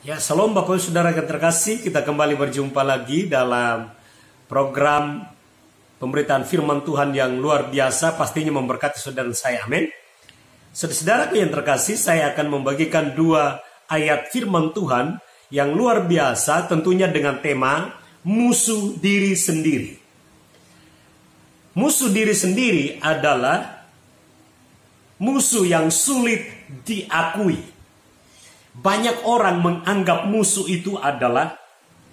Ya, salam Bapak Ibu Saudara yang terkasih, kita kembali berjumpa lagi dalam program pemberitaan firman Tuhan yang luar biasa, pastinya memberkati saudara saya, amin. Saudara-saudara yang terkasih, saya akan membagikan dua ayat firman Tuhan yang luar biasa, tentunya dengan tema musuh diri sendiri. Musuh diri sendiri adalah musuh yang sulit diakui. Banyak orang menganggap musuh itu adalah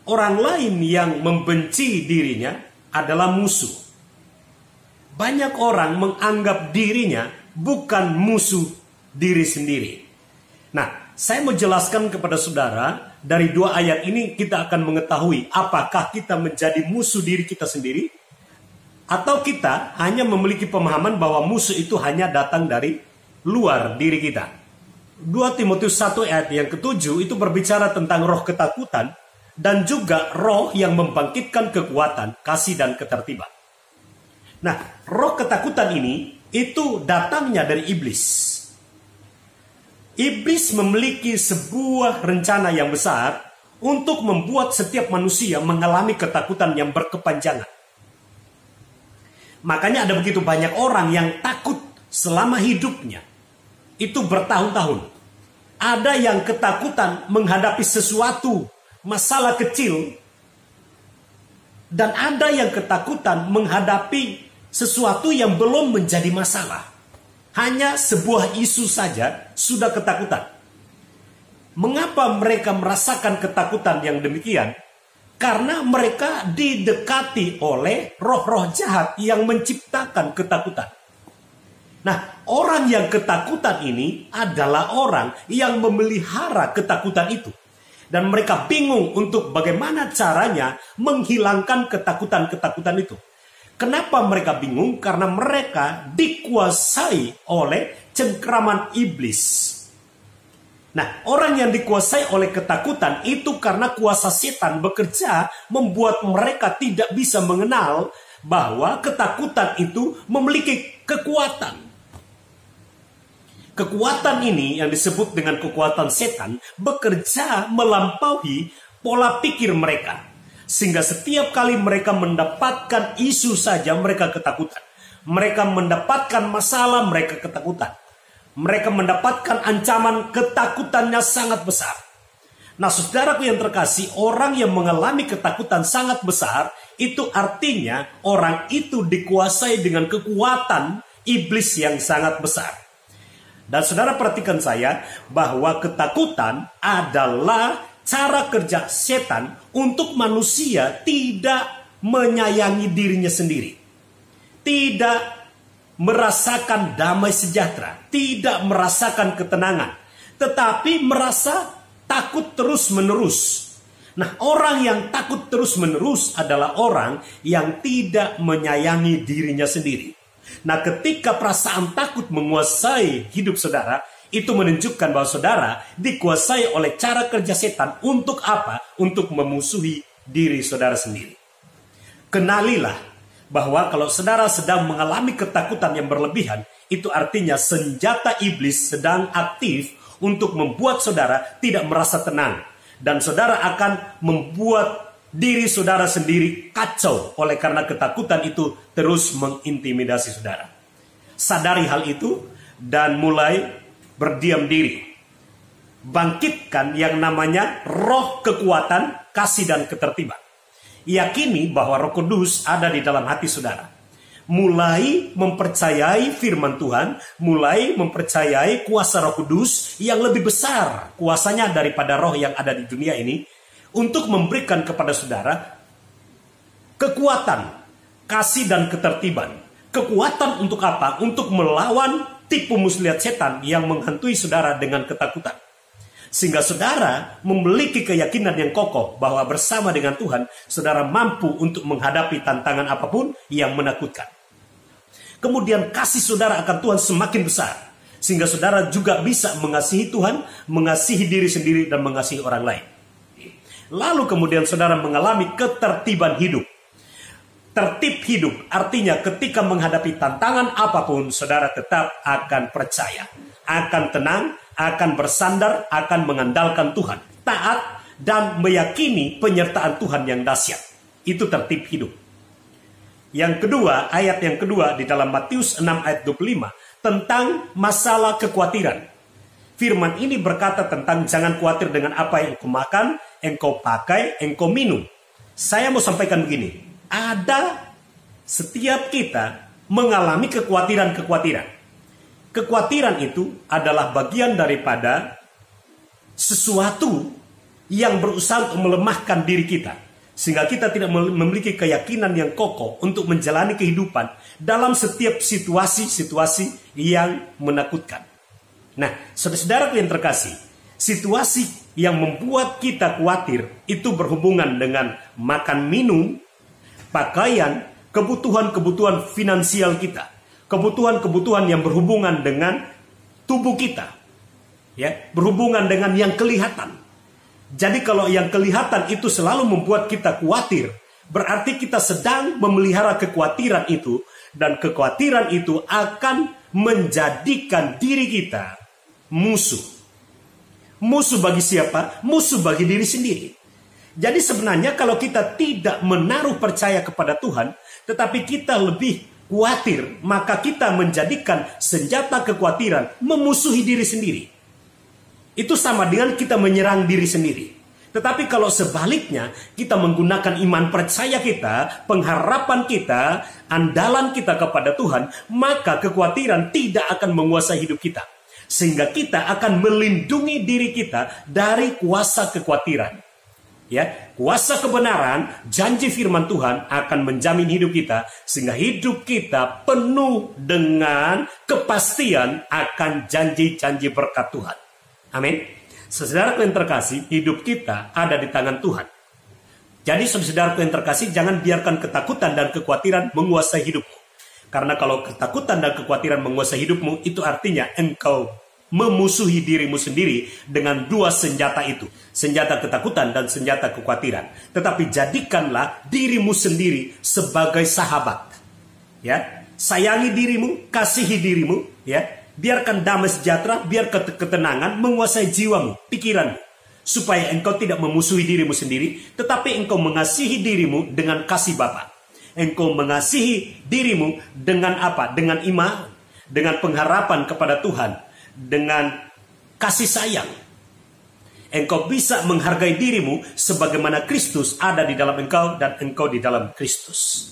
orang lain yang membenci dirinya adalah musuh. Banyak orang menganggap dirinya bukan musuh diri sendiri. Nah, saya mau jelaskan kepada saudara, dari dua ayat ini kita akan mengetahui apakah kita menjadi musuh diri kita sendiri, atau kita hanya memiliki pemahaman bahwa musuh itu hanya datang dari luar diri kita. 2 Timotius 1 ayat yang ke-7 itu berbicara tentang roh ketakutan dan juga roh yang membangkitkan kekuatan, kasih dan ketertiban. Nah, roh ketakutan ini itu datangnya dari iblis. Iblis memiliki sebuah rencana yang besar untuk membuat setiap manusia mengalami ketakutan yang berkepanjangan. Makanya ada begitu banyak orang yang takut selama hidupnya. Itu bertahun-tahun. Ada yang ketakutan menghadapi sesuatu masalah kecil, dan ada yang ketakutan menghadapi sesuatu yang belum menjadi masalah. Hanya sebuah isu saja sudah ketakutan. Mengapa mereka merasakan ketakutan yang demikian? Karena mereka didekati oleh roh-roh jahat yang menciptakan ketakutan. Nah, orang yang ketakutan ini adalah orang yang memelihara ketakutan itu. Dan mereka bingung untuk bagaimana caranya menghilangkan ketakutan-ketakutan itu. Kenapa mereka bingung? Karena mereka dikuasai oleh cengkraman iblis. Nah, orang yang dikuasai oleh ketakutan itu karena kuasa setan bekerja membuat mereka tidak bisa mengenal bahwa ketakutan itu memiliki kekuatan. Kekuatan ini yang disebut dengan kekuatan setan bekerja melampaui pola pikir mereka. Sehingga setiap kali mereka mendapatkan isu saja mereka ketakutan. Mereka mendapatkan masalah mereka ketakutan. Mereka mendapatkan ancaman ketakutannya sangat besar. Nah, saudaraku yang terkasih, orang yang mengalami ketakutan sangat besar itu artinya orang itu dikuasai dengan kekuatan iblis yang sangat besar. Dan saudara perhatikan saya bahwa ketakutan adalah cara kerja setan untuk manusia tidak menyayangi dirinya sendiri. Tidak merasakan damai sejahtera, tidak merasakan ketenangan, tetapi merasa takut terus-menerus. Nah, orang yang takut terus-menerus adalah orang yang tidak menyayangi dirinya sendiri. Nah, ketika perasaan takut menguasai hidup saudara, itu menunjukkan bahwa saudara dikuasai oleh cara kerja setan untuk apa? Untuk memusuhi diri saudara sendiri. Kenalilah bahwa kalau saudara sedang mengalami ketakutan yang berlebihan, itu artinya senjata iblis sedang aktif untuk membuat saudara tidak merasa tenang. Dan saudara akan membuat diri saudara sendiri kacau oleh karena ketakutan itu terus mengintimidasi saudara. Sadari hal itu dan mulai berdiam diri. Bangkitkan yang namanya roh kekuatan, kasih dan ketertiban. Yakini bahwa Roh Kudus ada di dalam hati saudara. Mulai mempercayai firman Tuhan, mulai mempercayai kuasa Roh Kudus yang lebih besar kuasanya daripada roh yang ada di dunia ini, untuk memberikan kepada saudara kekuatan, kasih dan ketertiban. Kekuatan untuk apa? Untuk melawan tipu muslihat setan yang menghantui saudara dengan ketakutan. Sehingga saudara memiliki keyakinan yang kokoh bahwa bersama dengan Tuhan, saudara mampu untuk menghadapi tantangan apapun yang menakutkan. Kemudian kasih saudara akan Tuhan semakin besar. Sehingga saudara juga bisa mengasihi Tuhan, mengasihi diri sendiri dan mengasihi orang lain. Lalu kemudian saudara mengalami ketertiban hidup. Tertib hidup artinya ketika menghadapi tantangan apapun, saudara tetap akan percaya, akan tenang, akan bersandar, akan mengandalkan Tuhan. taat, dan meyakini penyertaan Tuhan yang dahsyat. Itu tertib hidup. Yang kedua, ayat yang kedua di dalam Matius 6 ayat 25 tentang masalah kekhawatiran. Firman ini berkata tentang jangan khawatir dengan apa yang engkau makan, engkau pakai, engkau minum. Saya mau sampaikan begini, ada setiap kita mengalami kekhawatiran-kekhawatiran. Kekhawatiran itu adalah bagian daripada sesuatu yang berusaha untuk melemahkan diri kita, sehingga kita tidak memiliki keyakinan yang kokoh untuk menjalani kehidupan dalam setiap situasi-situasi yang menakutkan. Nah, saudara-saudara yang terkasih, situasi yang membuat kita khawatir itu berhubungan dengan makan minum, pakaian, kebutuhan-kebutuhan finansial kita, kebutuhan-kebutuhan yang berhubungan dengan tubuh kita, ya, berhubungan dengan yang kelihatan. Jadi kalau yang kelihatan itu selalu membuat kita khawatir, berarti kita sedang memelihara kekhawatiran itu, dan kekhawatiran itu akan menjadikan diri kita musuh. Musuh bagi siapa? Musuh bagi diri sendiri. Jadi sebenarnya kalau kita tidak menaruh percaya kepada Tuhan, tetapi kita lebih khawatir, maka kita menjadikan senjata kekhawatiran memusuhi diri sendiri. Itu sama dengan kita menyerang diri sendiri. Tetapi kalau sebaliknya, kita menggunakan iman percaya kita, pengharapan kita, andalan kita kepada Tuhan, maka kekhawatiran tidak akan menguasai hidup kita. Sehingga kita akan melindungi diri kita dari kuasa kekhawatiran. Ya, kuasa kebenaran, janji firman Tuhan akan menjamin hidup kita, sehingga hidup kita penuh dengan kepastian akan janji-janji berkat Tuhan. Amin. Saudaraku yang terkasih, hidup kita ada di tangan Tuhan. Jadi saudaraku yang terkasih, jangan biarkan ketakutan dan kekhawatiran menguasai hidupmu. Karena kalau ketakutan dan kekhawatiran menguasai hidupmu, itu artinya engkau memusuhi dirimu sendiri dengan dua senjata itu. Senjata ketakutan dan senjata kekhawatiran. Tetapi jadikanlah dirimu sendiri sebagai sahabat. Ya, sayangi dirimu, kasihi dirimu, ya. Biarkan damai sejahtera, biar ketenangan menguasai jiwamu, pikiranmu. Supaya engkau tidak memusuhi dirimu sendiri, tetapi engkau mengasihi dirimu dengan kasih Bapa. Engkau mengasihi dirimu dengan apa? Dengan iman, dengan pengharapan kepada Tuhan, dengan kasih sayang. Engkau bisa menghargai dirimu sebagaimana Kristus ada di dalam engkau dan engkau di dalam Kristus.